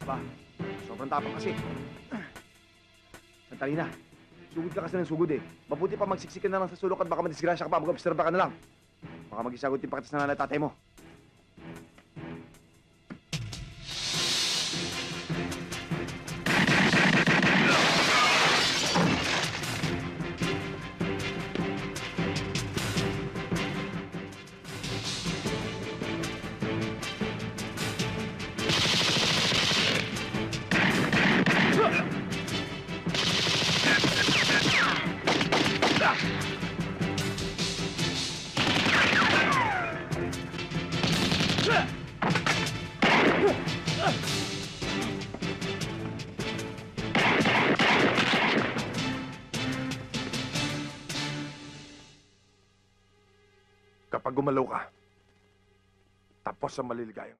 Ba, sobrang tapang kasi. Sandali na. Sugod ka kasi ng sugod eh. Mabuti pa magsiksikan na lang sa sulok at baka madisgrasya ka pa. Mag-obserba ka na lang. Baka mag-isagot yung pakitas na nanay tatay mo. Kapag gumalaw ka, tapos ang maliligayang.